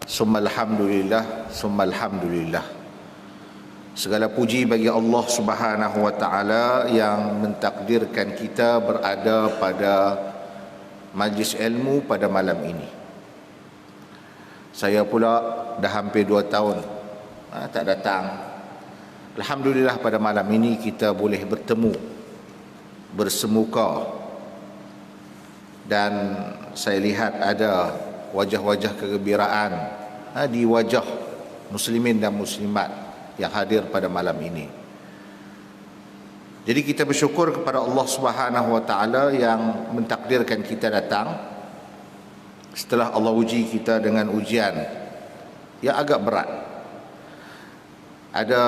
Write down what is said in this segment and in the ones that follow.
Summalhamdulillah, summalhamdulillah. Segala puji bagi Allah Subhanahu wa taala yang mentakdirkan kita berada pada majlis ilmu pada malam ini. Saya pula dah hampir 2 tahun tak datang. Alhamdulillah pada malam ini kita boleh bertemu, bersemuka, dan saya lihat ada wajah-wajah kegembiraan di wajah muslimin dan muslimat yang hadir pada malam ini. Jadi kita bersyukur kepada Allah Subhanahu wa taala yang mentakdirkan kita datang setelah Allah uji kita dengan ujian yang agak berat. Ada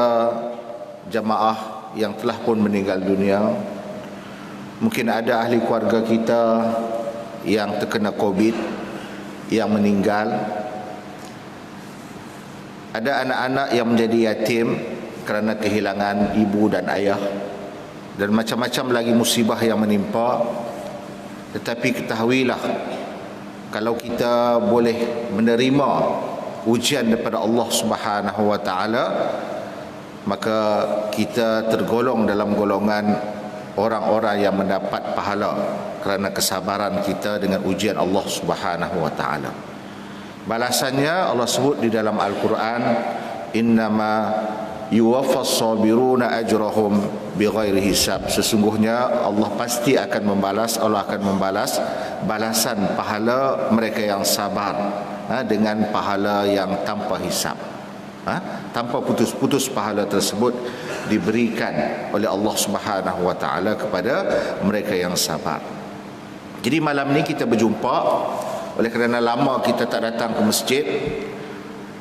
jamaah yang telah pun meninggal dunia. Mungkin ada ahli keluarga kita yang terkena COVID, yang meninggal. Ada anak-anak yang menjadi yatim kerana kehilangan ibu dan ayah, dan macam-macam lagi musibah yang menimpa. Tetapi ketahuilah, kalau kita boleh menerima ujian daripada Allah Subhanahu wa taala, maka kita tergolong dalam golongan orang-orang yang mendapat pahala kerana kesabaran kita dengan ujian Allah Subhanahu wa taala. Balasannya Allah sebut di dalam Al-Quran, innama yuwaffas sabiruna ajrahum bighairi hisab. Sesungguhnya Allah pasti akan membalas, Allah akan membalas balasan pahala mereka yang sabar dengan pahala yang tanpa hisab. Tanpa putus-putus pahala tersebut diberikan oleh Allah Subhanahu wa taala kepada mereka yang sabar. Jadi malam ni kita berjumpa oleh kerana lama kita tak datang ke masjid,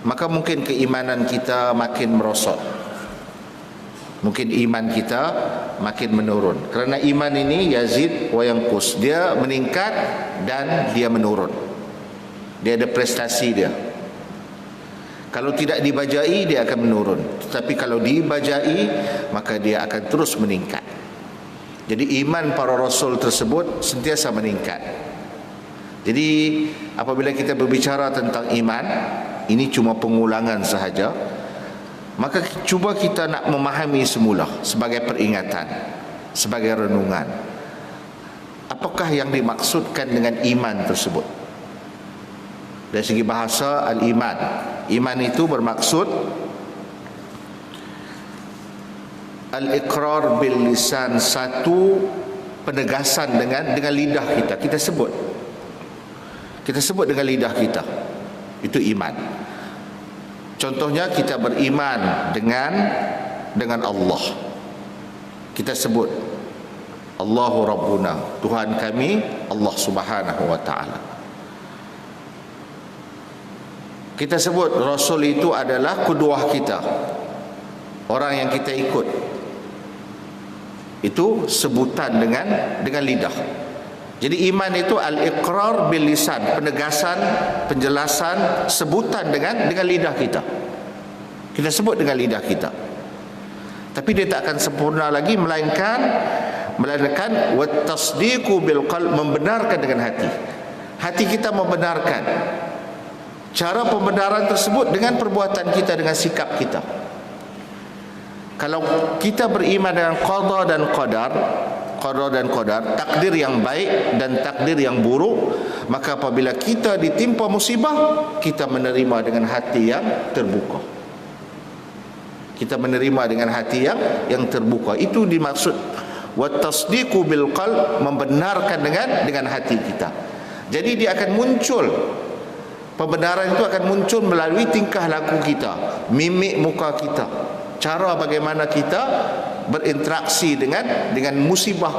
maka mungkin keimanan kita makin merosot. Mungkin iman kita makin menurun. Kerana iman ini yazid wa yanqus, dia meningkat dan dia menurun. Dia ada prestasi dia. Kalau tidak dibajai, dia akan menurun. Tetapi kalau dibajai, maka dia akan terus meningkat. Jadi iman para rasul tersebut sentiasa meningkat. Jadi apabila kita berbicara tentang iman, ini cuma pengulangan sahaja. Maka cuba kita nak memahami semula sebagai peringatan, sebagai renungan. Apakah yang dimaksudkan dengan iman tersebut? Dari segi bahasa, al-iman. Iman itu bermaksud al-iqrar bil lisan, satu penegasan dengan lidah kita. Kita sebut dengan lidah kita. Itu iman. Contohnya kita beriman dengan Allah. Kita sebut Allahu Rabbuna, Tuhan kami Allah Subhanahu wa taala. Kita sebut Rasul itu adalah kuduah kita, orang yang kita ikut. Itu sebutan dengan lidah. Jadi iman itu al-iqrar bil lisan, penegasan, penjelasan, sebutan dengan lidah kita. Kita sebut dengan lidah kita. Tapi dia tak akan sempurna lagi melainkan wat tasdiqu bil qalb, membenarkan dengan hati. Hati kita membenarkan. Cara pembenaran tersebut dengan perbuatan kita, dengan sikap kita. Kalau kita beriman dengan qada dan qadar, takdir yang baik dan takdir yang buruk, maka apabila kita ditimpa musibah, kita menerima dengan hati yang terbuka. Kita menerima dengan hati yang terbuka. Itu dimaksud wat tasdiqu bil qalb, membenarkan dengan hati kita. Jadi dia akan muncul, pembenaran itu akan muncul melalui tingkah laku kita, mimik muka kita, cara bagaimana kita berinteraksi dengan musibah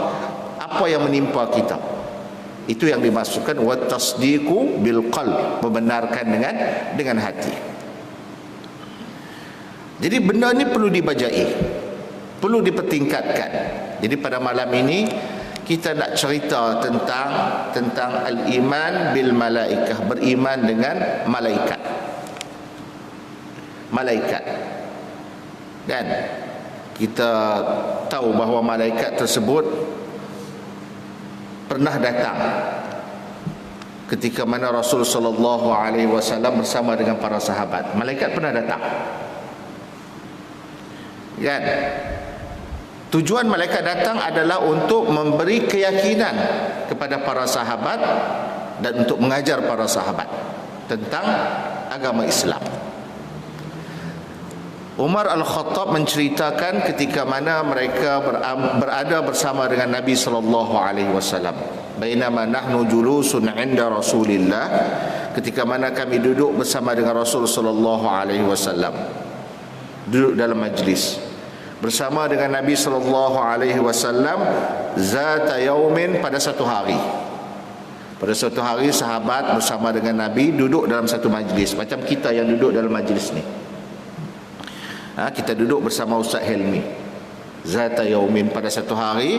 apa yang menimpa kita. Itu yang dimaksudkan wat tasdiqu bil qalb, membenarkan dengan hati. Jadi benda ni perlu dibajai, perlu dipertingkatkan. Jadi pada malam ini kita nak cerita tentang al-iman bil malaikah, beriman dengan malaikat. Dan kita tahu bahawa malaikat tersebut pernah datang ketika mana Rasul sallallahu alaihi wasallam bersama dengan para sahabat. Malaikat pernah datang. Kan? Tujuan malaikat datang adalah untuk memberi keyakinan kepada para sahabat dan untuk mengajar para sahabat tentang agama Islam. Umar Al-Khattab menceritakan ketika mana mereka berada bersama dengan Nabi sallallahu alaihi wasallam. Bainama nahnu julusun 'inda Rasulillah, ketika mana kami duduk bersama dengan Rasul sallallahu alaihi wasallam. Duduk dalam majlis bersama dengan Nabi sallallahu alaihi wasallam zata yaumin, pada satu hari. Pada suatu hari sahabat bersama dengan Nabi duduk dalam satu majlis, macam kita yang duduk dalam majlis ni. Kita duduk bersama Ustaz Helmi. Zata yaumin, pada satu hari,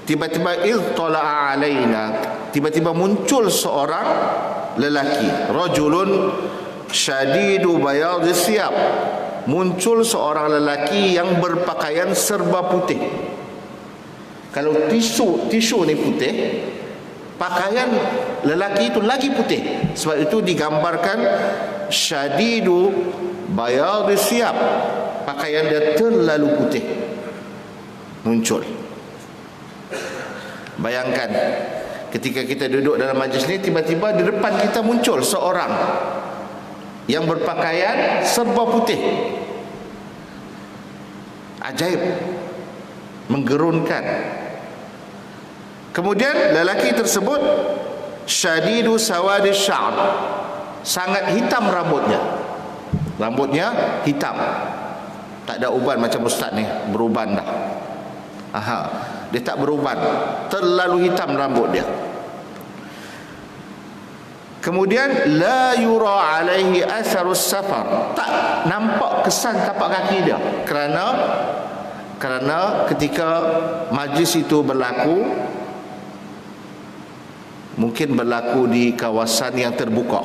tiba-tiba iltala'a alaina, tiba-tiba muncul seorang lelaki, rajulun syadidu bayadis siyab, muncul seorang lelaki yang berpakaian serba putih. Kalau tisu ni putih, pakaian lelaki itu lagi putih. Sebab itu digambarkan syadidu bayadis siyab, pakaian dia terlalu putih. Muncul. Bayangkan ketika kita duduk dalam majlis ni, tiba-tiba di depan kita muncul seorang yang berpakaian serba putih. Ajaib, menggerunkan. Kemudian lelaki tersebut syadidu sawadis sya'b, sangat hitam rambutnya. Rambutnya hitam, tak ada uban macam ustaz ni, beruban dah. Dia tak beruban, terlalu hitam rambut dia. Kemudian la yura alaihi atharus safar, tak nampak kesan tapak kaki dia. Kerana ketika majlis itu berlaku, mungkin berlaku di kawasan yang terbuka.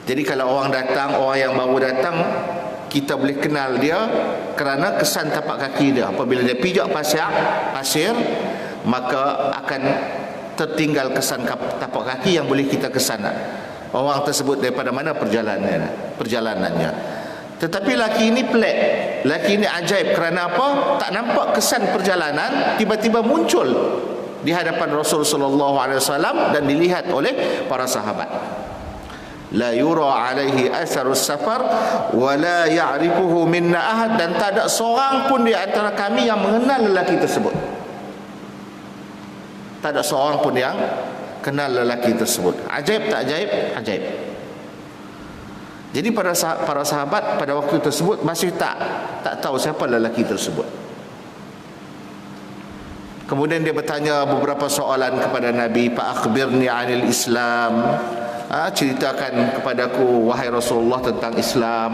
Jadi kalau orang datang, orang yang baru datang, kita boleh kenal dia kerana kesan tapak kaki dia. Apabila dia pijak pasir, maka akan tertinggal kesan tapak kaki yang boleh kita kesan orang tersebut daripada mana perjalanannya. Tetapi laki ini pelik, laki ini ajaib. Kerana apa? Tak nampak kesan perjalanan, tiba-tiba muncul di hadapan Rasul sallallahu alaihi wasallam dan dilihat oleh para sahabat. La yura alaihi atharus safar wa la ya'rifuhu minna ahad, dan tak ada seorang pun di antara kami yang mengenal lelaki tersebut. Tak ada seorang pun yang kenal lelaki tersebut. Ajaib tak ajaib? Ajaib. Jadi para sahabat pada waktu tersebut masih tak tahu siapa lelaki tersebut. Kemudian dia bertanya beberapa soalan kepada Nabi. Fa akhbirni 'anil Islam, ceritakan kepadaku wahai Rasulullah tentang Islam.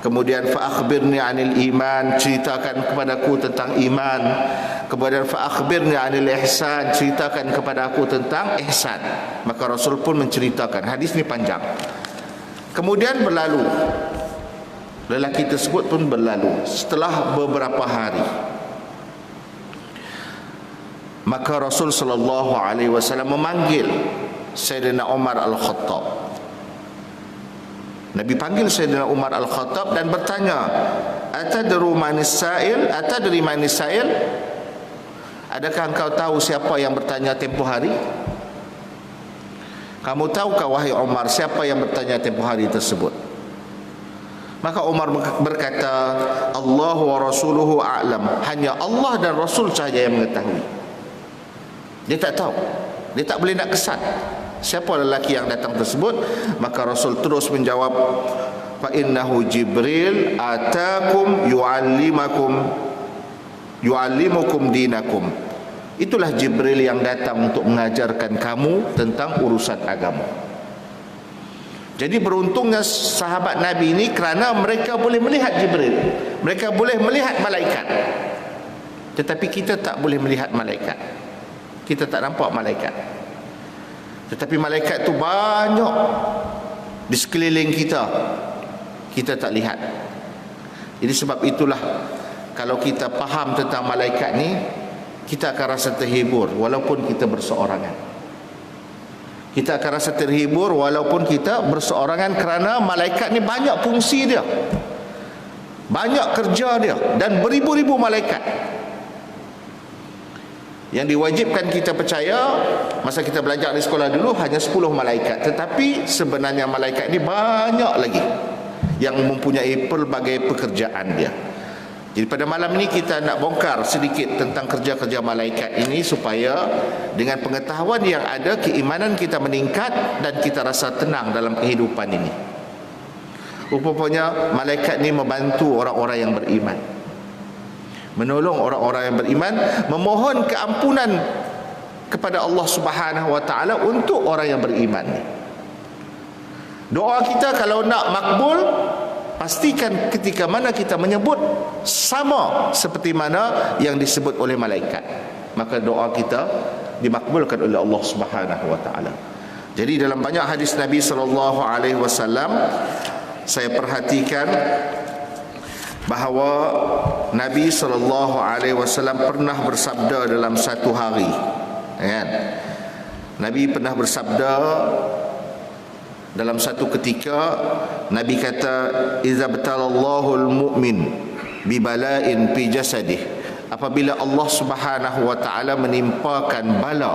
Kemudian fa akhbirni 'anil iman, ceritakan kepadaku tentang iman. Kemudian fa akhbirni 'anil ihsan, ceritakan kepada aku tentang ihsan. Maka Rasul pun menceritakan. Hadis ni panjang. Kemudian berlalu, lelaki tersebut pun berlalu. Setelah beberapa hari, maka Rasul sallallahu alaihi wasallam memanggil Sayyidina Umar Al-Khattab. Nabi panggil Sayyidina Umar Al-Khattab dan bertanya, Atadri manis sa'il? Atadri manis sa'il? Adakah engkau tahu siapa yang bertanya tempoh hari? Kamu tahukah wahai Umar siapa yang bertanya tempoh hari tersebut? Maka Umar berkata, Allah wa rasuluhu a'lam, hanya Allah dan Rasul sahaja yang mengetahui. Dia tak tahu, dia tak boleh nak kesan siapa lelaki yang datang tersebut. Maka Rasul terus menjawab, fa innahu Jibril atakum yu'allimukum dinakum. Itulah Jibril yang datang untuk mengajarkan kamu tentang urusan agama. Jadi beruntungnya sahabat Nabi ini kerana mereka boleh melihat Jibril, mereka boleh melihat malaikat. Tetapi kita tak boleh melihat malaikat, kita tak nampak malaikat. Tetapi malaikat tu banyak di sekeliling kita, kita tak lihat. Jadi sebab itulah kalau kita faham tentang malaikat ni, kita akan rasa terhibur walaupun kita berseorangan. Kita akan rasa terhibur walaupun kita berseorangan, kerana malaikat ni banyak fungsi dia, banyak kerja dia, dan beribu-ribu malaikat. Yang diwajibkan kita percaya masa kita belajar di sekolah dulu hanya 10 malaikat, tetapi sebenarnya malaikat ni banyak lagi yang mempunyai pelbagai pekerjaan dia. Jadi pada malam ini kita nak bongkar sedikit tentang kerja-kerja malaikat ini, supaya dengan pengetahuan yang ada, keimanan kita meningkat dan kita rasa tenang dalam kehidupan ini. Rupanya malaikat ini membantu orang-orang yang beriman, menolong orang-orang yang beriman, memohon keampunan kepada Allah Subhanahu wa taala untuk orang yang beriman. Doa kita kalau nak makbul, pastikan ketika mana kita menyebut sama seperti mana yang disebut oleh malaikat, maka doa kita dimakbulkan oleh Allah Subhanahu wa taala. Jadi dalam banyak hadis Nabi sallallahu alaihi wasallam, saya perhatikan bahawa Nabi sallallahu alaihi wasallam pernah bersabda dalam satu hari, kan? Nabi pernah bersabda dalam satu ketika, Nabi kata, "Iza batalallahu al-mu'min bi bala'in fi jasadih." Apabila Allah Subhanahu wa taala menimpakan bala,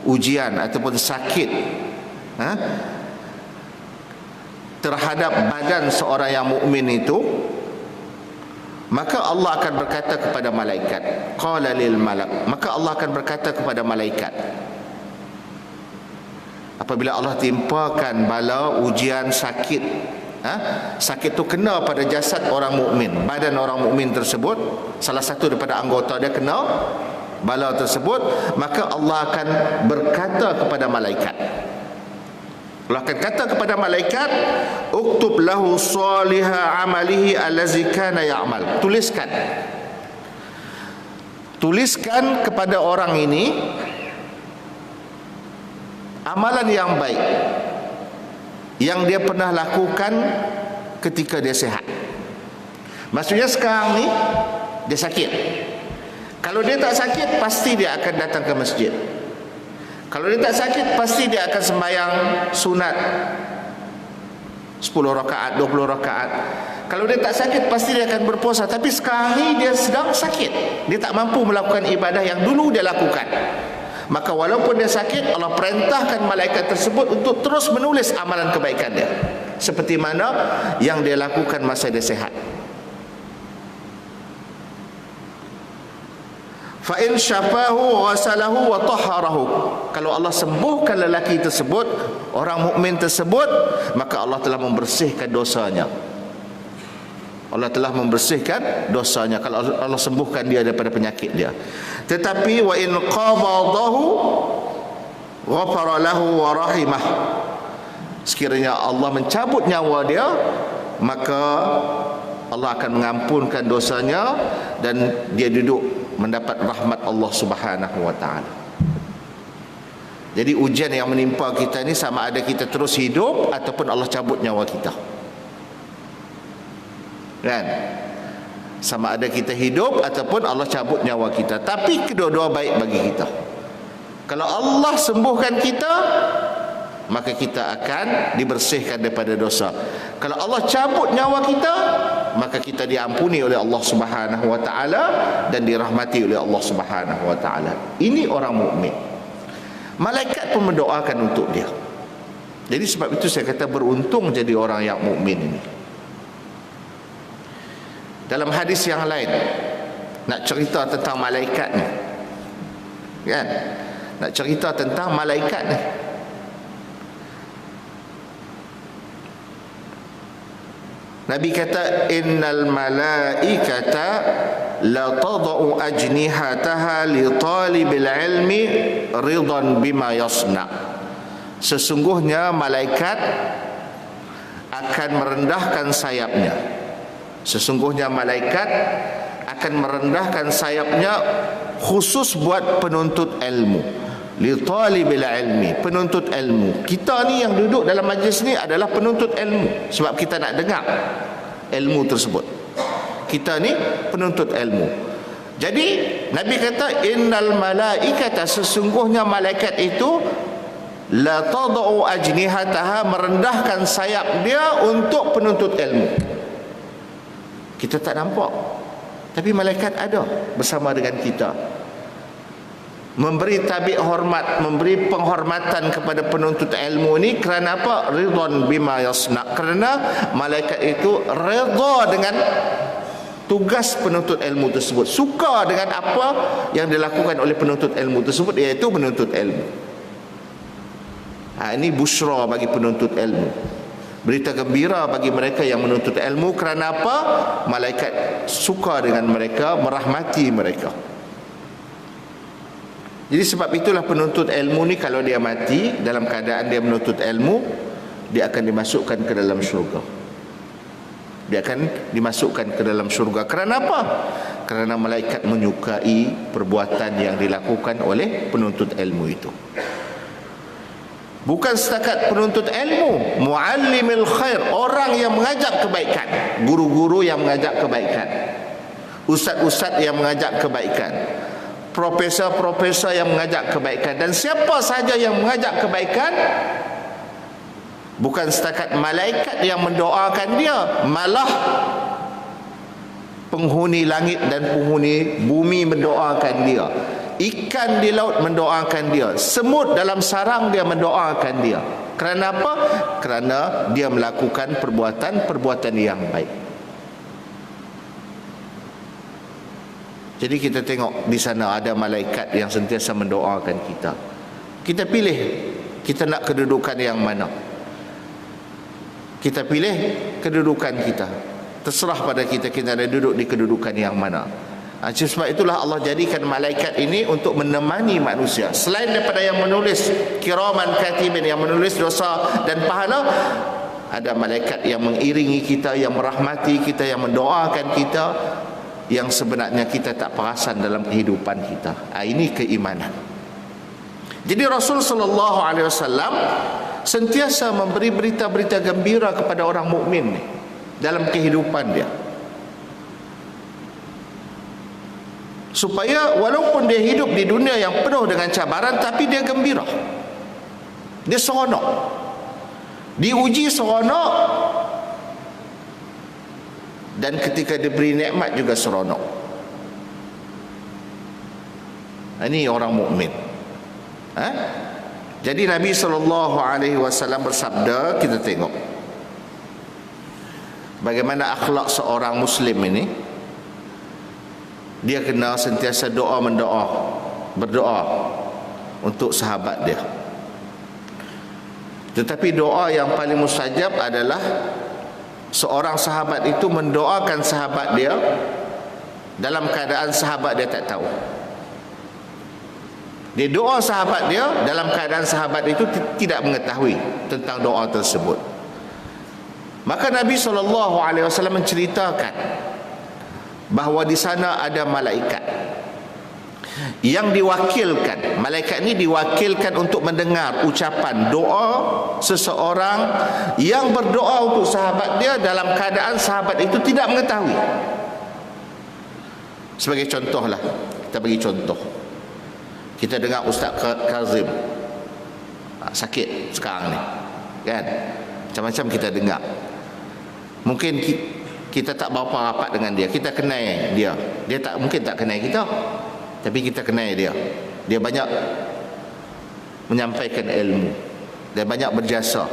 ujian ataupun sakit terhadap badan seorang yang mukmin itu, maka Allah akan berkata kepada malaikat, qala lil malak, maka Allah akan berkata kepada malaikat, apabila Allah timpakan bala, ujian, sakit, sakit tu kena pada jasad orang mukmin, badan orang mukmin tersebut, salah satu daripada anggota dia kena bala tersebut, maka Allah akan berkata kepada malaikat, Allah akan kata kepada malaikat, uktub lahu salihah amalihi allazi kana ya'mal. Tuliskan kepada orang ini amalan yang baik yang dia pernah lakukan ketika dia sihat. Maksudnya sekarang ni dia sakit. Kalau dia tak sakit, pasti dia akan datang ke masjid. Kalau dia tak sakit, pasti dia akan sembahyang sunat 10 rakaat, 20 rakaat. Kalau dia tak sakit, pasti dia akan berpuasa. Tapi sekarang ni dia sedang sakit, dia tak mampu melakukan ibadah yang dulu dia lakukan. Maka walaupun dia sakit, Allah perintahkan malaikat tersebut untuk terus menulis amalan kebaikan dia, seperti mana yang dia lakukan masa dia sihat. Fa in syafahu ghasalahu wa tahharahu. Kalau Allah sembuhkan lelaki tersebut, orang mukmin tersebut, maka Allah telah membersihkan dosanya. Allah telah membersihkan dosanya kalau Allah sembuhkan dia daripada penyakit dia. Tetapi wa in qabadahu ghafara lahu wa rahimah. Sekiranya Allah mencabut nyawa dia, maka Allah akan mengampunkan dosanya dan dia duduk mendapat rahmat Allah Subhanahu wa taala. Jadi ujian yang menimpa kita ni sama ada kita terus hidup ataupun Allah cabut nyawa kita. Kan? Sama ada kita hidup ataupun Allah cabut nyawa kita. Tapi kedua-dua baik bagi kita. Kalau Allah sembuhkan kita, maka kita akan dibersihkan daripada dosa. Kalau Allah cabut nyawa kita, maka kita diampuni oleh Allah Subhanahu wa taala dan dirahmati oleh Allah Subhanahu wa taala. Ini orang mukmin. Malaikat pun mendoakan untuk dia. Jadi sebab itu saya kata beruntung jadi orang yang mukmin ini. Dalam hadis yang lain nak cerita tentang malaikat ni, kan? Nak cerita tentang malaikat ni. Nabi kata, innal malaikata la tadau ajnihataha li talibil ilmi ridan bima yasna. Sesungguhnya malaikat akan merendahkan sayapnya. Sesungguhnya malaikat akan merendahkan sayapnya khusus buat penuntut ilmu. Li talibil ilmi, penuntut ilmu. Kita ni yang duduk dalam majlis ni adalah penuntut ilmu, sebab kita nak dengar ilmu tersebut. Kita ni penuntut ilmu. Jadi Nabi kata innal malaikata, sesungguhnya malaikat itu la tad'u ajnihataha, merendahkan sayap dia untuk penuntut ilmu. Kita tak nampak, tapi malaikat ada bersama dengan kita, memberi tabik hormat, memberi penghormatan kepada penuntut ilmu ni. Kerana apa? Ridwan bima yasna, kerana malaikat itu redha dengan tugas penuntut ilmu tersebut, suka dengan apa yang dilakukan oleh penuntut ilmu tersebut, iaitu menuntut ilmu. Ini busyra bagi penuntut ilmu, berita gembira bagi mereka yang menuntut ilmu. Kerana apa? Malaikat suka dengan mereka, merahmati mereka. Jadi sebab itulah penuntut ilmu ni, kalau dia mati dalam keadaan dia menuntut ilmu, dia akan dimasukkan ke dalam syurga. Dia akan dimasukkan ke dalam syurga. Kerana apa? Kerana malaikat menyukai perbuatan yang dilakukan oleh penuntut ilmu itu. Bukan setakat penuntut ilmu, muallimil khair, orang yang mengajak kebaikan, guru-guru yang mengajak kebaikan, ustaz-ustaz yang mengajak kebaikan, profesor-profesor yang mengajak kebaikan, dan siapa sahaja yang mengajak kebaikan. Bukan setakat malaikat yang mendoakan dia, malah penghuni langit dan penghuni bumi mendoakan dia, ikan di laut mendoakan dia, semut dalam sarang dia mendoakan dia. Kerana apa? Kerana dia melakukan perbuatan yang baik. Jadi kita tengok di sana ada malaikat yang sentiasa mendoakan kita. Kita pilih, kita nak kedudukan yang mana. Kita pilih kedudukan kita. Terserah pada kita, kita ada duduk di kedudukan yang mana. Sebab itulah Allah jadikan malaikat ini untuk menemani manusia. Selain daripada yang menulis, kiraman katibin, yang menulis dosa dan pahala, ada malaikat yang mengiringi kita, yang merahmati kita, yang mendoakan kita, yang sebenarnya kita tak perasan dalam kehidupan kita. Ini keimanan. Jadi Rasul SAW sentiasa memberi berita-berita gembira kepada orang mukmin ni dalam kehidupan dia, supaya walaupun dia hidup di dunia yang penuh dengan cabaran, tapi dia gembira, dia seronok, diuji seronok, dan ketika diberi nikmat juga seronok. Ini orang mukmin. Jadi Nabi SAW bersabda, kita tengok bagaimana akhlak seorang muslim ini. Dia kena sentiasa berdoa untuk sahabat dia. Tetapi doa yang paling mustajab adalah seorang sahabat itu mendoakan sahabat dia dalam keadaan sahabat dia tak tahu. Dia doa sahabat dia dalam keadaan sahabat itu tidak mengetahui tentang doa tersebut. Maka Nabi SAW menceritakan bahawa di sana ada malaikat yang diwakilkan. Malaikat ini diwakilkan untuk mendengar ucapan doa seseorang yang berdoa untuk sahabat dia dalam keadaan sahabat itu tidak mengetahui. Sebagai contohlah, kita bagi contoh. Kita dengar Ustaz Kazim sakit sekarang ni, kan? Macam-macam kita dengar. Mungkin kita tak berapa rapat dengan dia, kita kenal dia. Dia tak mungkin tak kenal kita, tapi kita kenal dia. Dia banyak menyampaikan ilmu, dia banyak berjasa.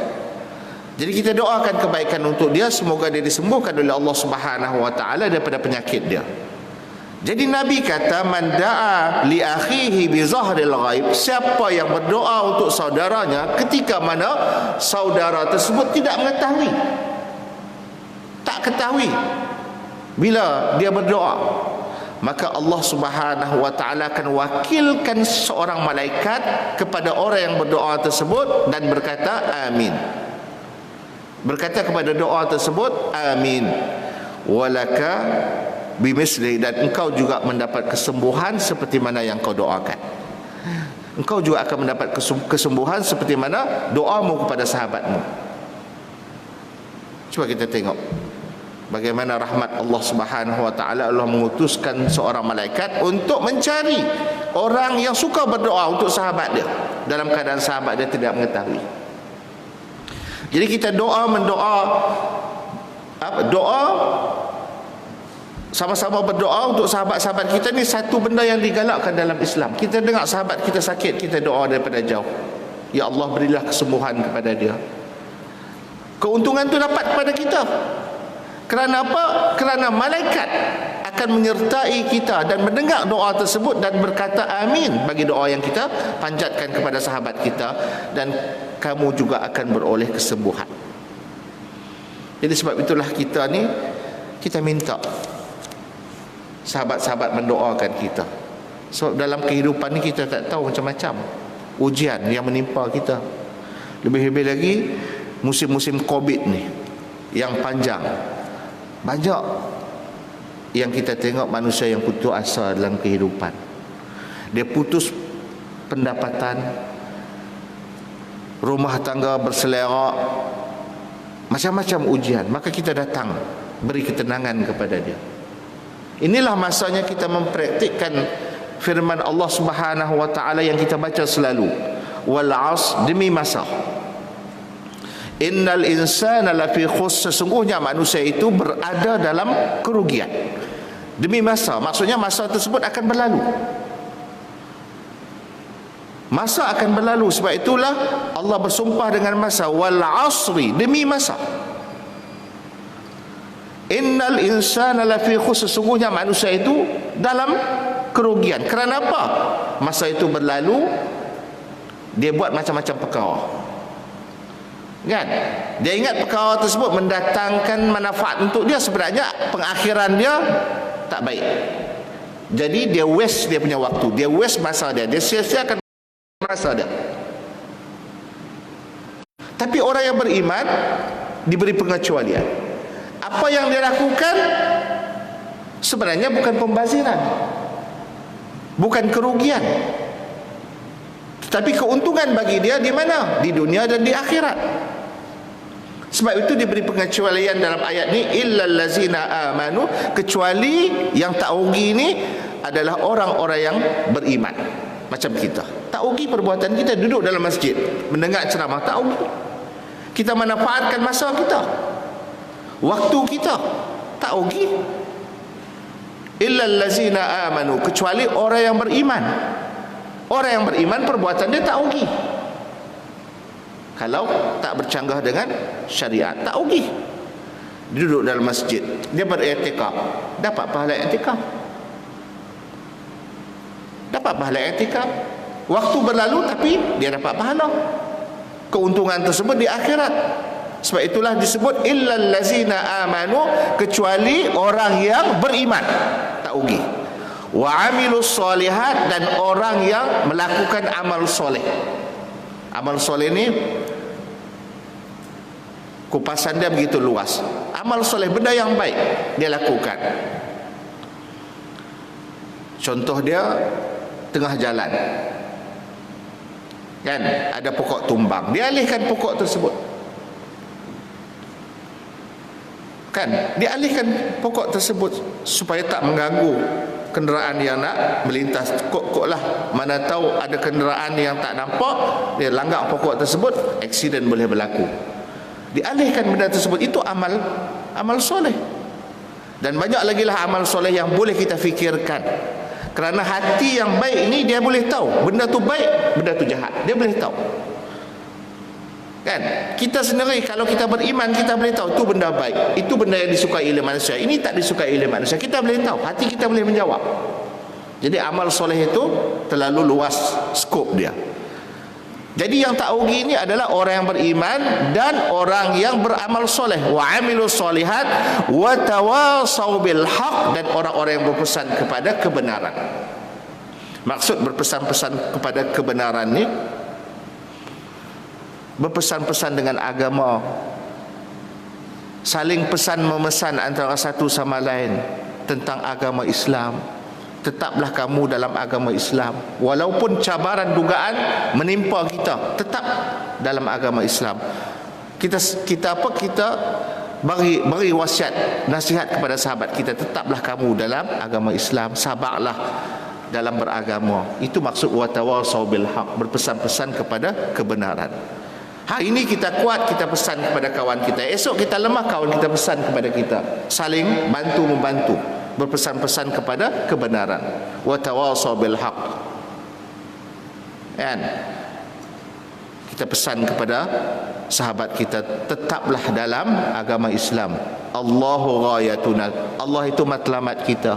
Jadi kita doakan kebaikan untuk dia, semoga dia disembuhkan oleh Allah Subhanahu wa taala daripada penyakit dia. Jadi Nabi kata, man da'a li akhihi bi zahril ghaib, siapa yang berdoa untuk saudaranya ketika mana saudara tersebut tidak mengetahui, tak ketahui bila dia berdoa, maka Allah Subhanahu wa taala akan wakilkan seorang malaikat kepada orang yang berdoa tersebut dan berkata amin. Berkata kepada doa tersebut amin. Walaka bimisli, dan engkau juga mendapat kesembuhan seperti mana yang kau doakan. Engkau juga akan mendapat kesembuhan seperti mana doamu kepada sahabatmu. Cuba kita tengok Bagaimana rahmat Allah Subhanahu wa taala, Allah mengutuskan seorang malaikat untuk mencari orang yang suka berdoa untuk sahabat dia dalam keadaan sahabat dia tidak mengetahui. Jadi kita doa sama-sama berdoa untuk sahabat-sahabat kita ni satu benda yang digalakkan dalam Islam. Kita dengar sahabat kita sakit, kita doa daripada jauh. Ya Allah, berilah kesembuhan kepada dia. Keuntungan tu dapat kepada kita. Kerana apa? Kerana malaikat akan menyertai kita dan mendengar doa tersebut dan berkata amin bagi doa yang kita panjatkan kepada sahabat kita, dan kamu juga akan beroleh kesembuhan. Jadi sebab itulah kita ni, kita minta sahabat-sahabat mendoakan kita. Sebab dalam kehidupan ni kita tak tahu macam-macam ujian yang menimpa kita. Lebih-lebih lagi musim-musim Covid ni yang panjang. Banyak yang kita tengok manusia yang putus asa dalam kehidupan. Dia putus pendapatan, rumah tangga berselerak, macam-macam ujian. Maka kita datang beri ketenangan kepada dia. Inilah masanya kita mempraktikkan firman Allah Subhanahu wa taala yang kita baca selalu, wal 'asr, demi masa. Innal insana lafi khusr, sesungguhnya manusia itu berada dalam kerugian. Demi masa, maksudnya masa tersebut akan berlalu. Masa akan berlalu, sebab itulah Allah bersumpah dengan masa, wal 'asri, demi masa. Innal insana lafi khusr, sesungguhnya manusia itu dalam kerugian. Kerana apa? Masa itu berlalu, dia buat macam-macam perkara. Kan? Dia ingat perkara tersebut mendatangkan manfaat untuk dia, sebenarnya pengakhiran dia tak baik. Jadi dia waste dia punya waktu, dia waste masa dia sia-siakan masa dia. Tapi orang yang beriman diberi pengecualian. Apa yang dia lakukan sebenarnya bukan pembaziran, bukan kerugian, tetapi keuntungan bagi dia di mana? Di dunia dan di akhirat. Sebab itu diberi pengecualian dalam ayat ni, illal lazina amanu, kecuali yang tak rugi ni adalah orang-orang yang beriman. Macam kita, tak rugi perbuatan kita duduk dalam masjid mendengar ceramah, tak rugi. Kita manfaatkan masa kita, waktu kita, tak rugi. Illal lazina amanu, kecuali orang yang beriman. Orang yang beriman perbuatan dia tak rugi. Kalau tak bercanggah dengan syariat, tak rugi. Dia duduk dalam masjid, dia beriktikaf, dapat pahala iktikaf. Dapat pahala iktikaf. Waktu berlalu tapi dia dapat pahala. Keuntungan tersebut di akhirat. Sebab itulah disebut illal lazina amanu, kecuali orang yang beriman, tak rugi. Wa amilus solihat, dan orang yang melakukan amal soleh. Amal soleh ni kupasan dia begitu luas. Amal soleh, benda yang baik dia lakukan. Contoh dia, tengah jalan kan ada pokok tumbang, dia alihkan pokok tersebut. Kan, dia alihkan pokok tersebut supaya tak mengganggu kenderaan yang nak melintas. Kok lah, mana tahu ada kenderaan yang tak nampak, dia langgar pokok tersebut, aksiden boleh berlaku. Dialihkan benda tersebut, itu amal soleh. Dan banyak lagi lah amal soleh yang boleh kita fikirkan. Kerana hati yang baik ini dia boleh tahu benda tu baik, benda tu jahat, dia boleh tahu. Kan? Kita sendiri kalau kita beriman, kita boleh tahu tu benda baik, itu benda yang disukai oleh manusia, ini tak disukai oleh manusia. Kita boleh tahu, hati kita boleh menjawab. Jadi amal soleh itu terlalu luas skop dia. Jadi yang tak rugi ini adalah orang yang beriman dan orang yang beramal soleh. Wa amilus solihat wa tawasau bil haq, dan orang-orang yang berpesan kepada kebenaran. Maksud berpesan-pesan kepada kebenaran ni, berpesan-pesan dengan agama, saling pesan memesan antara satu sama lain tentang agama Islam. Tetaplah kamu dalam agama Islam, walaupun cabaran dugaan menimpa kita, tetap dalam agama Islam. Kita beri wasiat, nasihat kepada sahabat kita, tetaplah kamu dalam agama Islam, sabarlah dalam beragama. Itu maksud watawasau bil haq, berpesan-pesan kepada kebenaran. Hari ini kita kuat, kita pesan kepada kawan kita. Esok kita lemah, kawan kita pesan kepada kita. Saling bantu membantu, berpesan-pesan kepada kebenaran. Watawasau bil haq. Kan? Kita pesan kepada sahabat kita, tetaplah dalam agama Islam. Allahu ghayatuna, Allah itu matlamat kita.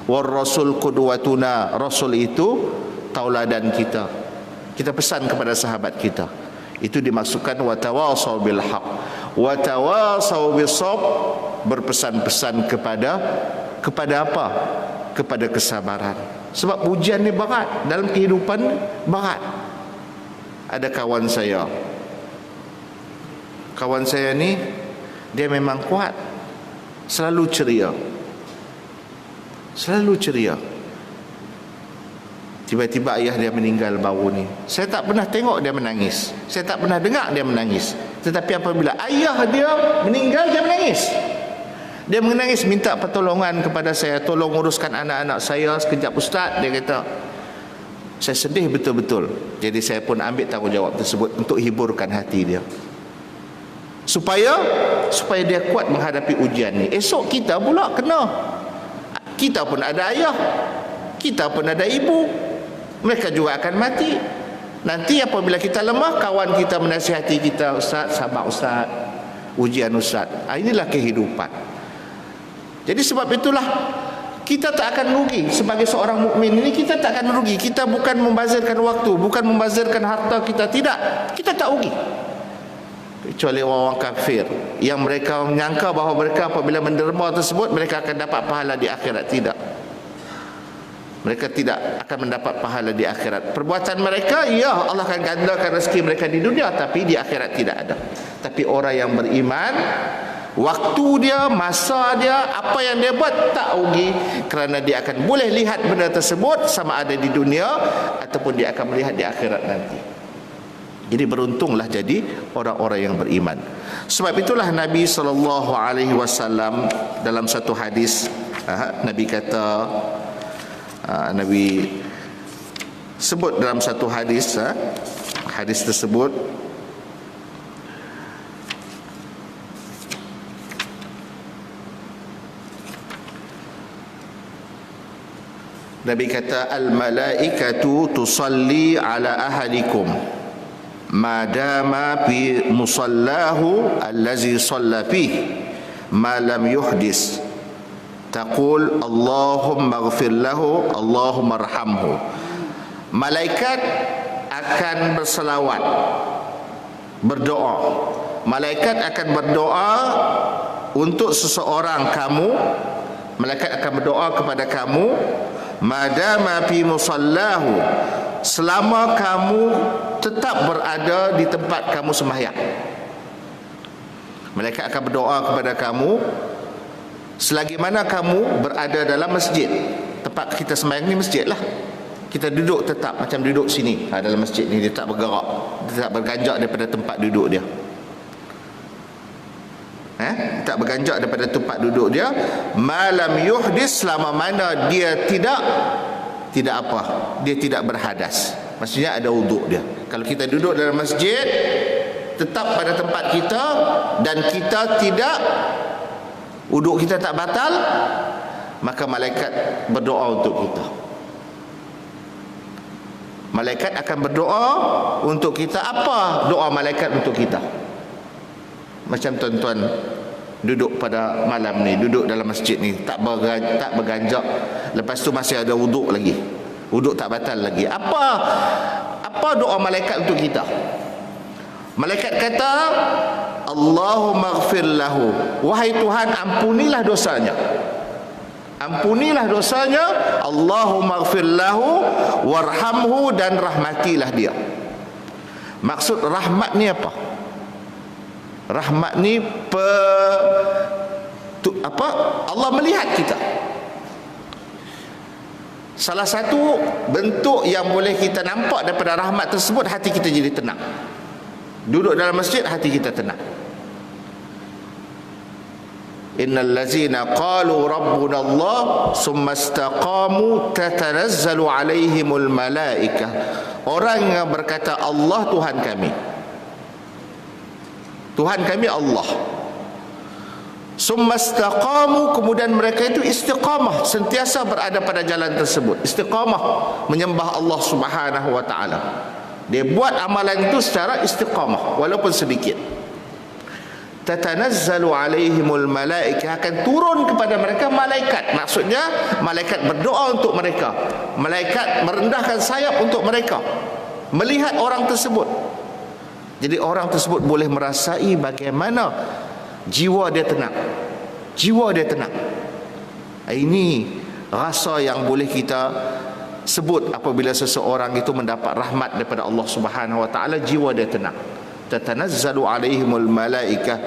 War rasul qudwatuna, rasul itu tauladan kita. Kita pesan kepada sahabat kita. Itu dimaksudkan watawasau bil haq, watawasau bis sabr, berpesan-pesan kepada apa? Kepada kesabaran. Sebab ujian ni berat, dalam kehidupan berat. Ada kawan saya ni dia memang kuat, selalu ceria. Tiba-tiba ayah dia meninggal baru ni. Saya tak pernah tengok dia menangis, saya tak pernah dengar dia menangis. Tetapi apabila ayah dia meninggal, dia menangis. Dia menangis minta pertolongan kepada saya, tolong uruskan anak-anak saya sekejap Ustaz, dia kata. Saya sedih betul-betul. Jadi saya pun ambil tanggungjawab tersebut untuk hiburkan hati dia, supaya dia kuat menghadapi ujian ni. Esok kita pula kena. Kita pun ada ayah, kita pun ada ibu, mereka juga akan mati. Nanti apabila kita lemah, kawan kita menasihati kita, Ustaz, sabar Ustaz, ujian Ustaz. Inilah kehidupan. Jadi sebab itulah kita tak akan rugi sebagai seorang mukmin ini. Kita tak akan rugi. Kita bukan membazirkan waktu, bukan membazirkan harta kita, tidak. Kita tak rugi. Kecuali orang kafir yang mereka menyangka bahawa mereka apabila menderma tersebut mereka akan dapat pahala di akhirat. Tidak. Mereka tidak akan mendapat pahala di akhirat. Perbuatan mereka, ya, Allah akan gandakan rezeki mereka di dunia, tapi di akhirat tidak ada. Tapi orang yang beriman, waktu dia, masa dia, apa yang dia buat tak rugi, kerana dia akan boleh lihat benda tersebut sama ada di dunia ataupun dia akan melihat di akhirat nanti. Jadi beruntunglah jadi orang-orang yang beriman. Sebab itulah Nabi SAW dalam satu hadis, Nabi kata, Nabi sebut dalam satu hadis, hadis tersebut Nabi kata, al-malaikatu tusalli ala ahadikum madama fi musallahu allazi shalla fihi ma lam yuhdis, taqul Allahumma ighfir lahu Allahumma arhamhu. Malaikat akan berselawat, berdoa. Malaikat akan berdoa untuk seseorang kamu. Malaikat akan berdoa kepada kamu madama fi musallahu, selama kamu tetap berada di tempat kamu sembahyang. Malaikat akan berdoa kepada kamu selagi mana kamu berada dalam masjid. Tempat kita sembahyang ni masjid lah. Kita duduk tetap macam duduk sini, dalam masjid ni. Dia tak bergerak, dia tak berganjak daripada tempat duduk dia. Tak berganjak daripada tempat duduk dia. Malam yuhdis, selama mana dia tidak apa, dia tidak berhadas. Maksudnya ada wuduk dia. Kalau kita duduk dalam masjid, tetap pada tempat kita, dan kita tidak, wuduk kita tak batal, maka malaikat berdoa untuk kita. Malaikat akan berdoa untuk kita. Apa doa malaikat untuk kita? Macam tuan-tuan duduk pada malam ni, duduk dalam masjid ni, tak berganjak, lepas tu masih ada wuduk lagi, wuduk tak batal lagi. Apa doa malaikat untuk kita? Malaikat kata, Allahumma ighfir lahu, wahai Tuhan, ampunilah dosanya, ampunilah dosanya. Allahumma ighfir lahu warhamhu, dan rahmatilah dia. Maksud rahmat ni apa? Rahmat ni Allah melihat kita. Salah satu bentuk yang boleh kita nampak daripada rahmat tersebut, hati kita jadi tenang. Duduk dalam masjid, hati kita tenang. innal ladzina qalu rabbuna Allah summa istaqamu tatanazzalu alaihimul malaikah. Orang yang berkata Allah Tuhan kami, Tuhan kami Allah, summa istaqamu, kemudian mereka itu istiqamah, sentiasa berada pada jalan tersebut, istiqamah menyembah Allah Subhanahu wa taala. Dia buat amalan itu secara istiqamah walaupun sedikit. Tatanazzalu alaihimul malaikah, akan turun kepada mereka malaikat. Maksudnya malaikat berdoa untuk mereka, malaikat merendahkan sayap untuk mereka, melihat orang tersebut. Jadi orang tersebut boleh merasai bagaimana jiwa dia tenang, jiwa dia tenang. Ini rasa yang boleh kita sebut apabila seseorang itu mendapat rahmat daripada Allah Subhanahu wa taala, jiwa dia tenang. Tatanazzalu alaihimul malaikah,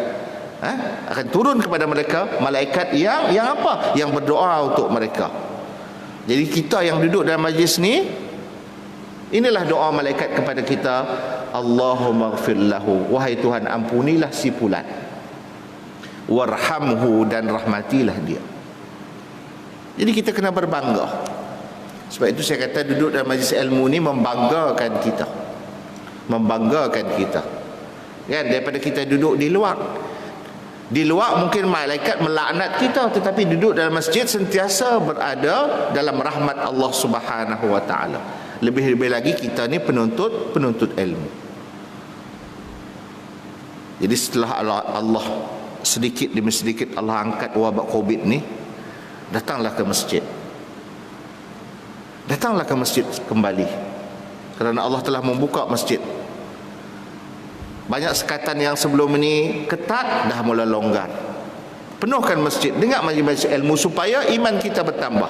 akan turun kepada mereka malaikat yang apa? Yang berdoa untuk mereka. Jadi kita yang duduk dalam majlis ni, inilah doa malaikat kepada kita. Allahumma ighfir lahu, wahai Tuhan ampunilah si fulan, warhamhu, dan rahmatilah dia. Jadi kita kena berbangga. Sebab itu saya kata duduk dalam majlis ilmu ni membanggakan kita, membanggakan kita. Kan, daripada kita duduk di luar. Di luar mungkin malaikat melaknat kita, tetapi duduk dalam masjid sentiasa berada dalam rahmat Allah Subhanahu wa taala. Lebih-lebih lagi kita ni penuntut ilmu. Jadi setelah Allah sedikit demi sedikit Allah angkat wabak Covid ni, datanglah ke masjid. Datanglah ke masjid kembali, kerana Allah telah membuka masjid. Banyak sekatan yang sebelum ini ketat dah mula longgar. Penuhkan masjid, dengar majlis ilmu supaya iman kita bertambah,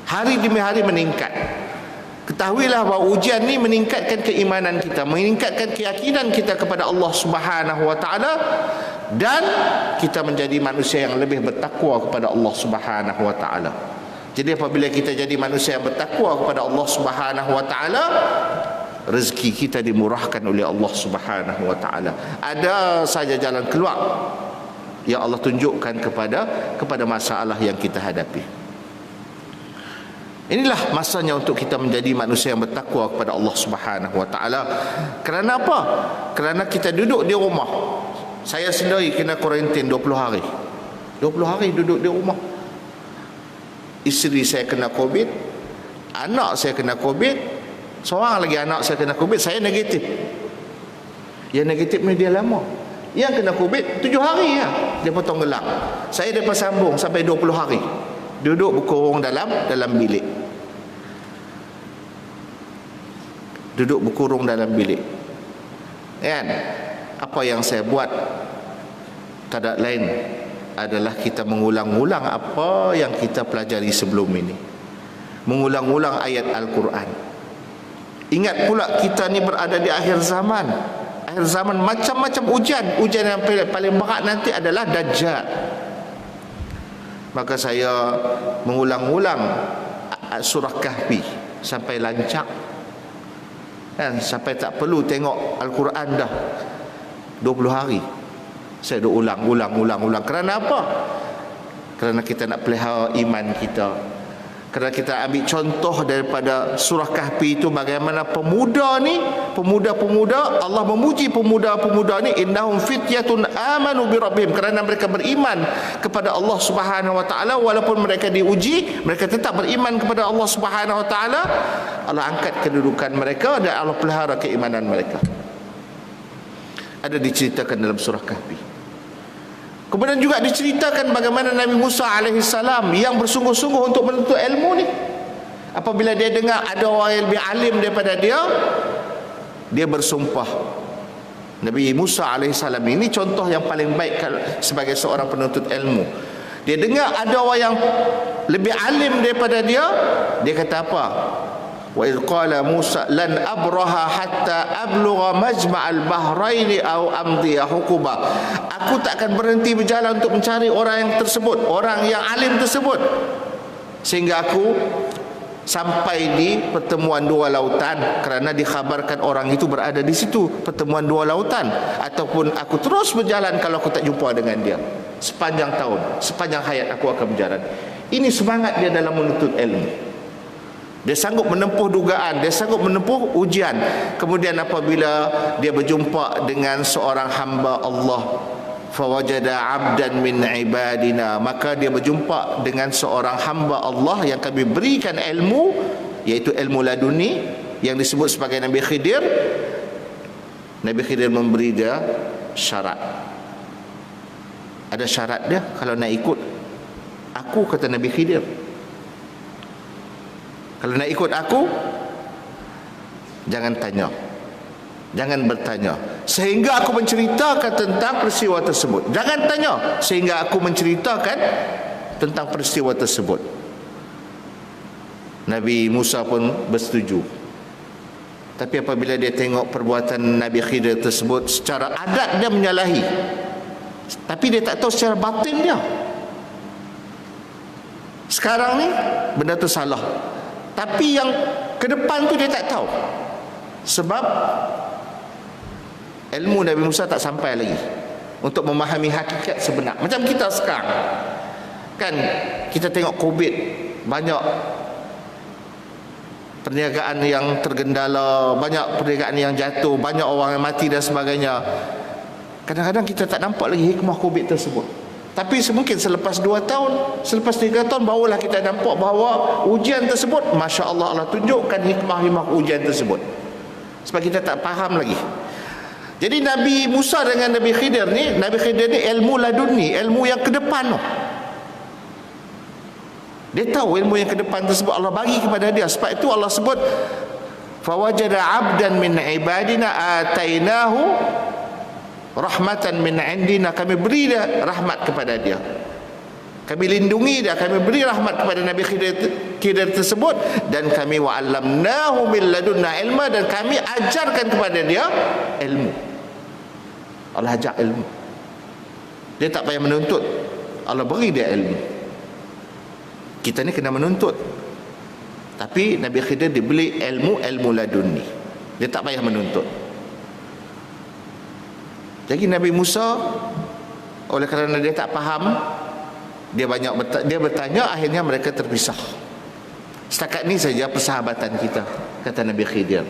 hari demi hari meningkat. Ketahuilah bahawa ujian ni meningkatkan keimanan kita, meningkatkan keyakinan kita kepada Allah Subhanahu wa taala, dan kita menjadi manusia yang lebih bertakwa kepada Allah Subhanahu wa taala. Jadi apabila kita jadi manusia yang bertakwa kepada Allah Subhanahu wa taala, rezeki kita dimurahkan oleh Allah Subhanahu wa taala. Ada saja jalan keluar yang Allah tunjukkan kepada masalah yang kita hadapi. Inilah masanya untuk kita menjadi manusia yang bertakwa kepada Allah Subhanahu wa taala. Kerana apa? Kerana kita duduk di rumah. Saya sendiri kena kuarantin 20 hari. 20 hari duduk di rumah. Isteri saya kena Covid, anak saya kena Covid, seorang lagi anak saya kena Covid, saya negatif. Yang negatif ni dia lama. Yang kena Covid 7 hari ya, dia potong gelang. Saya dapat sambung sampai 20 hari. Duduk berkurung dalam bilik. Duduk berkurung dalam bilik. Kan? Apa yang saya buat tak ada lain adalah kita mengulang-ulang apa yang kita pelajari sebelum ini. Mengulang-ulang ayat Al-Quran. Ingat pula kita ni berada di akhir zaman. Akhir zaman macam-macam ujian. Ujian yang paling berat nanti adalah Dajjal. Maka saya mengulang-ulang surah Kahfi sampai lancak, kan? Sampai tak perlu tengok Al-Quran dah 20 hari. Saya dah ulang. Kerana apa? Kerana kita nak pelihara iman kita. Kerana kita ambil contoh daripada surah Kahfi itu, bagaimana pemuda ni, pemuda-pemuda, Allah memuji pemuda-pemuda ni, innahum fityatun amanu bi rabbihim, kerana mereka beriman kepada Allah Subhanahu wa taala. Walaupun mereka diuji, mereka tetap beriman kepada Allah Subhanahu wa taala. Allah angkat kedudukan mereka dan Allah pelihara keimanan mereka. Ada diceritakan dalam surah Kahfi. Kemudian juga diceritakan bagaimana Nabi Musa alaihissalam yang bersungguh-sungguh untuk menuntut ilmu ni, apabila dia dengar ada orang yang lebih alim daripada dia, dia bersumpah. Nabi Musa alaihissalam ini contoh yang paling baik sebagai seorang penuntut ilmu. Dia dengar ada orang yang lebih alim daripada dia, dia kata apa? Wa idh qala Musa lan abraha hatta ablugha majma'al bahraini aw amdiya huquba. Aku tak akan berhenti berjalan untuk mencari orang yang tersebut, orang yang alim tersebut, sehingga aku sampai di pertemuan dua lautan, kerana dikhabarkan orang itu berada di situ, pertemuan dua lautan. Ataupun aku terus berjalan kalau aku tak jumpa dengan dia. Sepanjang tahun, sepanjang hayat aku akan berjalan. Ini semangat dia dalam menuntut ilmu. Dia sanggup menempuh dugaan, dia sanggup menempuh ujian. Kemudian apabila dia berjumpa dengan seorang hamba Allah, fawajada 'abdan min ibadina, maka dia berjumpa dengan seorang hamba Allah yang kami berikan ilmu, iaitu ilmu laduni yang disebut sebagai Nabi Khidir. Nabi Khidir memberi dia syarat. Ada syarat dia kalau nak ikut aku, kata Nabi Khidir. Kalau nak ikut aku, jangan tanya, jangan bertanya sehingga aku menceritakan tentang peristiwa tersebut. Jangan tanya sehingga aku menceritakan tentang peristiwa tersebut. Nabi Musa pun bersetuju. Tapi apabila dia tengok perbuatan Nabi Khidir tersebut, secara adat dia menyalahi, tapi dia tak tahu secara batin dia. Sekarang ni benda tu salah, tapi yang ke depan tu dia tak tahu. Sebab ilmu Nabi Musa tak sampai lagi untuk memahami hakikat sebenar. Macam kita sekarang, kan kita tengok COVID, banyak perniagaan yang tergendala, banyak perniagaan yang jatuh, banyak orang yang mati dan sebagainya. Kadang-kadang kita tak nampak lagi hikmah COVID tersebut. Tapi mungkin selepas 2 tahun, selepas 3 tahun, barulah kita nampak bahawa ujian tersebut, Masya Allah, Allah tunjukkan hikmah-hikmah ujian tersebut. Sebab kita tak faham lagi. Jadi Nabi Musa dengan Nabi Khidir ni, Nabi Khidir ni ilmu laduni, ilmu yang ke depan. Dia tahu ilmu yang ke depan tersebut Allah bagi kepada dia. Sebab itu Allah sebut, fawajada 'abdan min ibadina atainahu rahmatan min indina, kami beri dia rahmat kepada dia, kami lindungi dia, kami beri rahmat kepada Nabi Khidir tersebut, dan kami wa'allamnahu min ladunna ilma, dan kami ajarkan kepada dia ilmu. Allah ajar ilmu, dia tak payah menuntut, Allah beri dia ilmu. Kita ni kena menuntut, tapi Nabi Khidir diberi ilmu laduni, dia tak payah menuntut. Jadi Nabi Musa, oleh kerana dia tak faham, dia bertanya, akhirnya mereka terpisah. Setakat ni saja persahabatan kita, kata Nabi Khidir.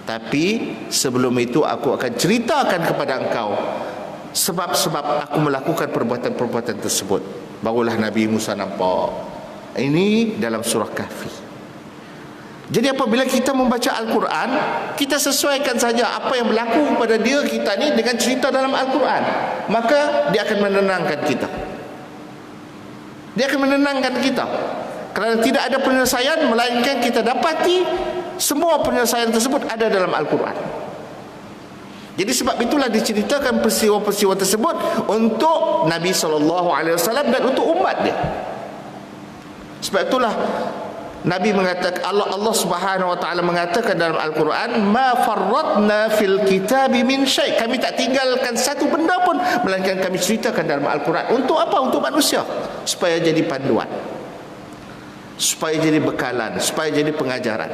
Tapi sebelum itu aku akan ceritakan kepada engkau sebab-sebab aku melakukan perbuatan-perbuatan tersebut. Barulah Nabi Musa nampak. Ini dalam surah Kahfi. Jadi apabila kita membaca Al-Quran, kita sesuaikan saja apa yang berlaku pada diri kita ni dengan cerita dalam Al-Quran, maka dia akan menenangkan kita. Dia akan menenangkan kita, kerana tidak ada penyelesaian melainkan kita dapati semua penyelesaian tersebut ada dalam Al-Quran. Jadi sebab itulah diceritakan peristiwa-peristiwa tersebut untuk Nabi SAW dan untuk umat dia. Sebab itulah Nabi mengatakan, Allah Subhanahu wa taala mengatakan dalam Al-Quran, ma farratna fil kitabi min syai', kami tak tinggalkan satu benda pun melainkan kami ceritakan dalam Al-Quran. Untuk apa? Untuk manusia, supaya jadi panduan, supaya jadi bekalan, supaya jadi pengajaran.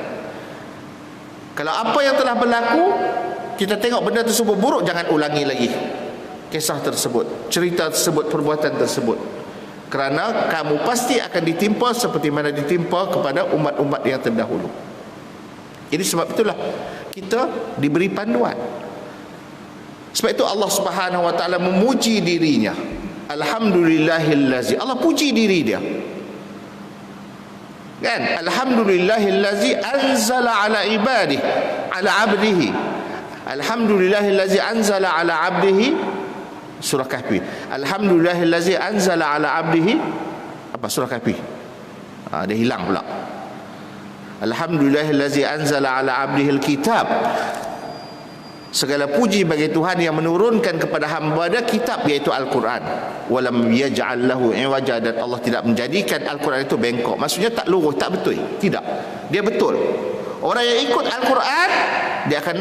Kalau apa yang telah berlaku kita tengok benda tersebut buruk, jangan ulangi lagi kisah tersebut, cerita tersebut, perbuatan tersebut, kerana kamu pasti akan ditimpa seperti mana ditimpa kepada umat-umat yang terdahulu. Jadi sebab itulah kita diberi panduan. Sebab itu Allah Subhanahu wa taala memuji dirinya. Alhamdulillahillazi, Allah puji diri dia. Kan? Alhamdulillahillazi anzala ala ibadihi, ala abdihi. Alhamdulillahillazi anzala ala abdihi, surah Kahfi. Alhamdulillahillazi anzala ala abdihi, apa surah Kahfi? Dia hilang pula. Alhamdulillahillazi anzala ala abdihi alkitab. Segala puji bagi Tuhan yang menurunkan kepada hamba dia kitab, iaitu Al-Quran. Walam yaj'al lahu iwaja, dan Allah tidak menjadikan Al-Quran itu bengkok. Maksudnya tak lurus, tak betul. Tidak, dia betul. Orang yang ikut Al-Quran, dia akan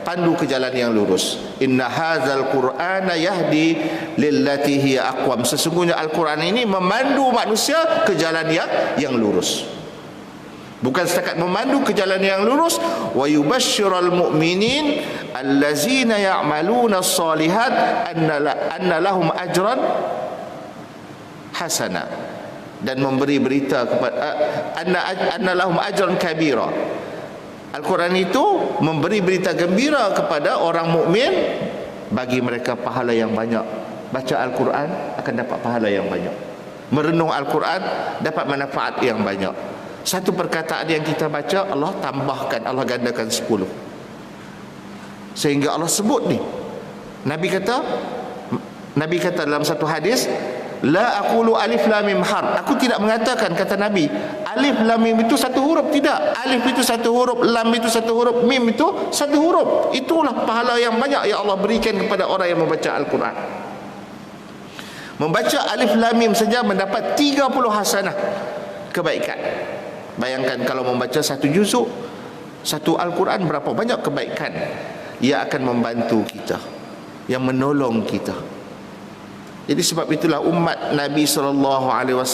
pandu ke jalan yang lurus. Inna hadzal qur'ana yahdi lillati hiya aqwam. Sesungguhnya Al-Quran ini memandu manusia ke jalan yang lurus. Bukan setakat memandu ke jalan yang lurus. Wa yubashshiral mu'minin allazina ya'maluna as-salihat anna lahum ajran hasana, dan memberi berita kepada anna lahum ajran kabira. Al-Quran itu memberi berita gembira kepada orang mukmin, bagi mereka pahala yang banyak. Baca Al-Quran akan dapat pahala yang banyak. Merenung Al-Quran dapat manfaat yang banyak. Satu perkataan yang kita baca, Allah tambahkan, Allah gandakan 10. Sehingga Allah sebut ni, Nabi kata dalam satu hadis, la aqulu alif lam mim har. Aku tidak mengatakan, kata Nabi, alif lam mim itu satu huruf. Tidak. Alif itu satu huruf, lam itu satu huruf, mim itu satu huruf. Itulah pahala yang banyak yang Allah berikan kepada orang yang membaca Al-Quran. Membaca alif lam mim saja mendapat 30 hasanah kebaikan. Bayangkan kalau membaca satu juzuk, satu Al-Quran, berapa banyak kebaikan ia akan membantu kita, yang menolong kita. Jadi sebab itulah umat Nabi SAW,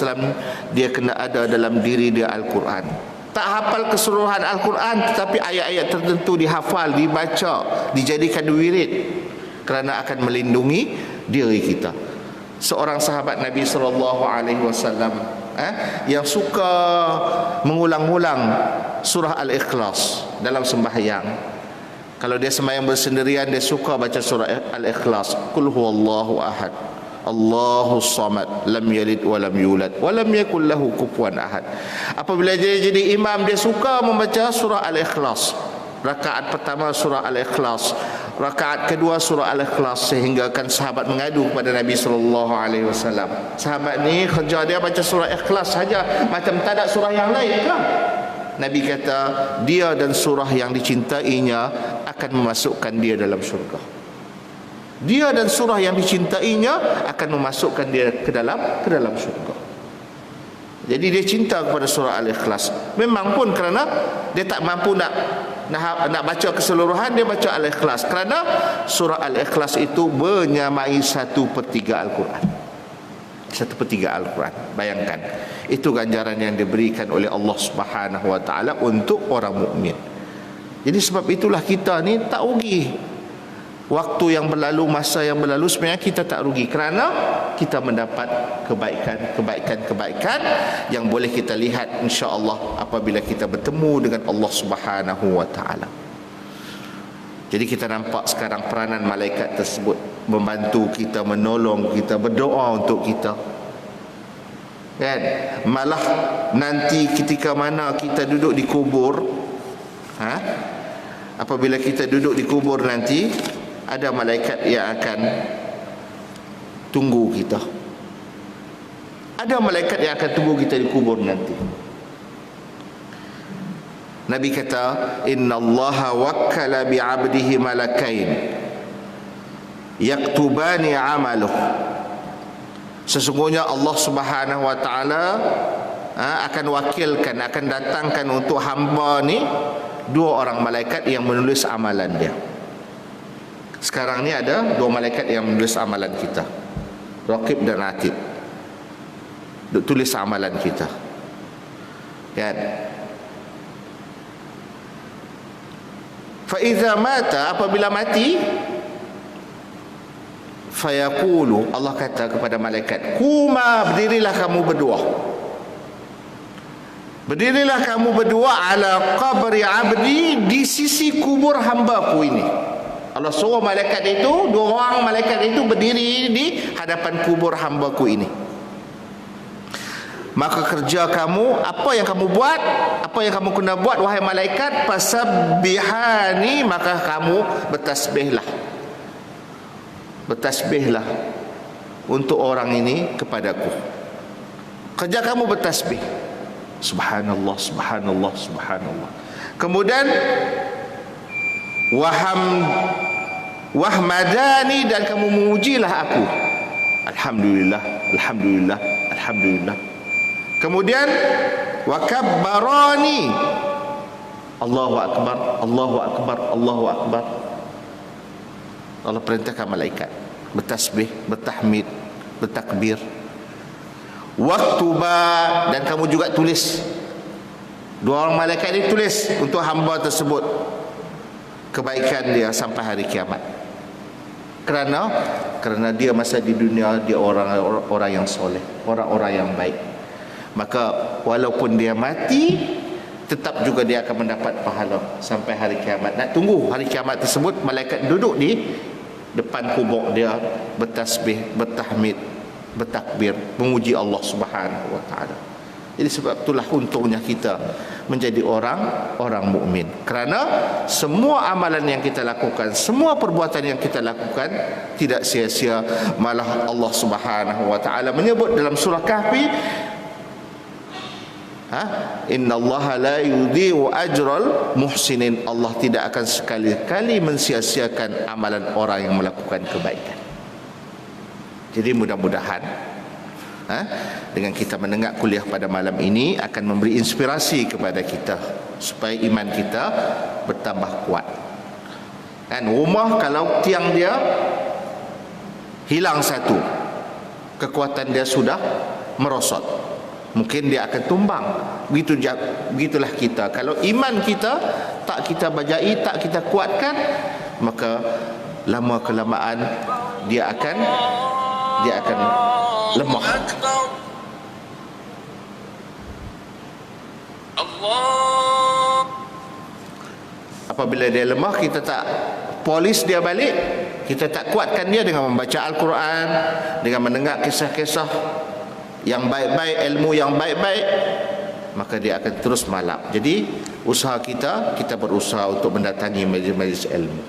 dia kena ada dalam diri dia Al-Quran. Tak hafal keseluruhan Al-Quran, tetapi ayat-ayat tertentu dihafal, dibaca, dijadikan wirid, kerana akan melindungi diri kita. Seorang sahabat Nabi SAW yang suka mengulang-ulang surah Al-Ikhlas dalam sembahyang. Kalau dia sembahyang bersendirian, dia suka baca surah Al-Ikhlas. Qul huwallahu ahad, Allahus samad, lam yalid wa lam yulad wa lam yakul lahu kufuwan ahad. Apabila dia jadi imam, dia suka membaca surah Al-Ikhlas. Rakaat pertama surah Al-Ikhlas, rakaat kedua surah Al-Ikhlas, sehingga kan sahabat mengadu kepada Nabi SAW. Sahabat ni kerja dia baca surah Ikhlas saja, macam tak ada surah yang lain kan? Nabi kata, dia dan surah yang dicintainya akan memasukkan dia dalam syurga. Dia dan surah yang dicintainya akan memasukkan dia ke dalam syurga. Jadi dia cinta kepada surah Al-Ikhlas. Memang pun kerana dia tak mampu nak baca keseluruhan, dia baca Al-Ikhlas. Kerana surah Al-Ikhlas itu menyamai 1/3 Al-Quran. 1/3 Al-Quran. Bayangkan, itu ganjaran yang diberikan oleh Allah Subhanahu Wa Taala untuk orang mukmin. Jadi sebab itulah kita ni tak rugi. Waktu yang berlalu, masa yang berlalu, sebenarnya kita tak rugi, kerana kita mendapat kebaikan yang boleh kita lihat insya-Allah apabila kita bertemu dengan Allah Subhanahu Wa Taala. Jadi kita nampak sekarang peranan malaikat tersebut membantu kita, menolong kita, berdoa untuk kita. Kan? Malah nanti ketika mana kita duduk di kubur, apabila kita duduk di kubur nanti, ada malaikat yang akan tunggu kita. Ada malaikat yang akan tunggu kita di kubur nanti. Nabi kata, innallaha wakkala bi'abdihi malakain yaktubani amaluh. Sesungguhnya Allah Subhanahu Wa Taala akan wakilkan, akan datangkan untuk hamba ni 2 orang malaikat yang menulis amalan dia. Sekarang ni ada 2 malaikat yang menulis amalan kita, Raqib dan Atid. Tulis amalan kita, kan? Fa iza mata, apabila mati, fayaqulu, Allah kata kepada malaikat, kuma, berdirilah kamu berdua. Berdirilah kamu berdua ala qabri abdi, di sisi kubur hambaku ini. Allah suruh malaikat itu, 2 orang malaikat itu berdiri di hadapan kubur hambaku ini. Maka kerja kamu, apa yang kamu buat, apa yang kamu kena buat wahai malaikat, fasabbihani, maka kamu bertasbihlah. Bertasbihlah untuk orang ini kepadaku. Kerja kamu bertasbih. Subhanallah, subhanallah, subhanallah. Kemudian wahmadani, dan kamu memujilah aku. Alhamdulillah, alhamdulillah, alhamdulillah. Kemudian wakabbarani, Allahu akbar, Allahu akbar, Allahu akbar. Allah perintahkan malaikat bertasbih, bertahmid, bertakbir. Waktuba, dan kamu juga tulis. Dua orang malaikat ini tulis untuk hamba tersebut kebaikan dia sampai hari kiamat. Kerana dia masa di dunia dia orang yang soleh, orang-orang yang baik. Maka walaupun dia mati, tetap juga dia akan mendapat pahala sampai hari kiamat. Nak tunggu hari kiamat tersebut, malaikat duduk di depan kubur dia, bertasbih, bertahmid, bertakbir, memuji Allah Subhanahu wa taala. Jadi sebab itulah untungnya kita menjadi orang mukmin. Kerana semua amalan yang kita lakukan, semua perbuatan yang kita lakukan tidak sia-sia. Malah Allah Subhanahu wa taala menyebut dalam surah Kahfi, innallaha la yudhi'u ajral muhsinin. Allah tidak akan sekali-kali mensia-siakan amalan orang yang melakukan kebaikan. Jadi mudah-mudahan dengan kita mendengar kuliah pada malam ini akan memberi inspirasi kepada kita supaya iman kita bertambah kuat. Kan rumah kalau tiang dia hilang satu, kekuatan dia sudah merosot, mungkin dia akan tumbang. Begitulah kita. Kalau iman kita tak kita bajai, tak kita kuatkan, maka lama kelamaan dia akan lemah. Apabila dia lemah, kita tak polis dia balik, kita tak kuatkan dia dengan membaca Al-Quran, dengan mendengar kisah-kisah yang baik-baik, ilmu yang baik-baik, maka dia akan terus malap. Jadi usaha kita berusaha untuk mendatangi majlis-majlis ilmu.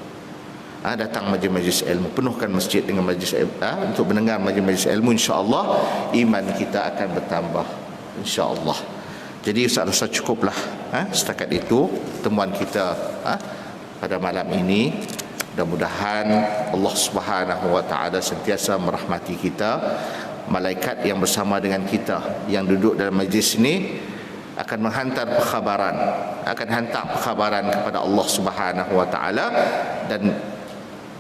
Datang majlis-majlis ilmu, penuhkan masjid dengan majlis ilmu, untuk mendengar majlis-majlis ilmu. InsyaAllah iman kita akan bertambah, insyaAllah. Jadi saya rasa cukuplah setakat itu temuan kita pada malam ini. Mudah-mudahan Allah Subhanahu wa taala sentiasa merahmati kita. Malaikat yang bersama dengan kita yang duduk dalam majlis ini akan menghantar perkhabaran, akan hantar perkhabaran kepada Allah Subhanahu wa taala, dan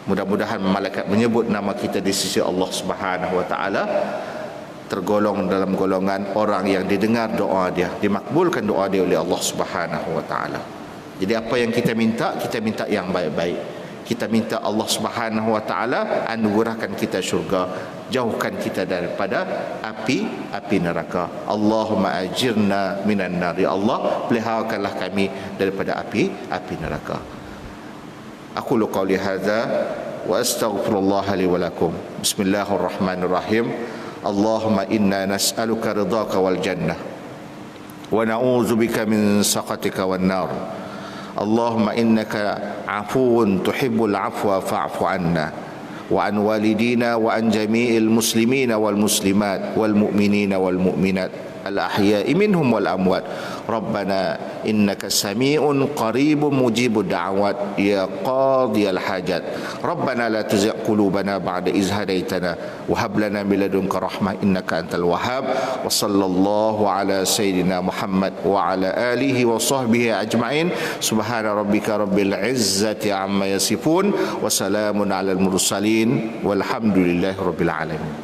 mudah-mudahan malaikat menyebut nama kita di sisi Allah Subhanahu wa taala, tergolong dalam golongan orang yang didengar doa dia, dimakbulkan doa dia oleh Allah Subhanahu wa taala. Jadi apa yang kita minta yang baik-baik. Kita minta Allah Subhanahu wa taala anugerahkan kita syurga, jauhkan kita daripada api neraka. Allahumma ajirna minan nar. Ya Allah, peliharakanlah kami daripada api neraka. Aku qawli hadza wa astaghfirullah li wa lakum. Bismillahirrahmanirrahim. Allahumma inna nas'aluka ridhaka wal jannah wa na'udzubika min sakhatika wan nar. Allahumma innaka afuwun tuhibbul afwa fa'fu anna wa an walidina wa an jami'il muslimina wal muslimat wal mu'minina wal mu'minat al-ahya'i minhum wal amwat. Rabbana innaka sami'un qaribun mujibud da'awat ya qadiyal hajat. Rabbana la tuzigh qulubana ba'da idh hadaitana wa hab lana min ladunka rahmah innaka antal wahhab. Wa sallallahu ala sayyidina Muhammad wa ala alihi wa sahbihi ajma'in. Subhana rabbika rabbil izzati amma yasifun wa salamun alal mursalin walhamdulillahi rabbil alamin.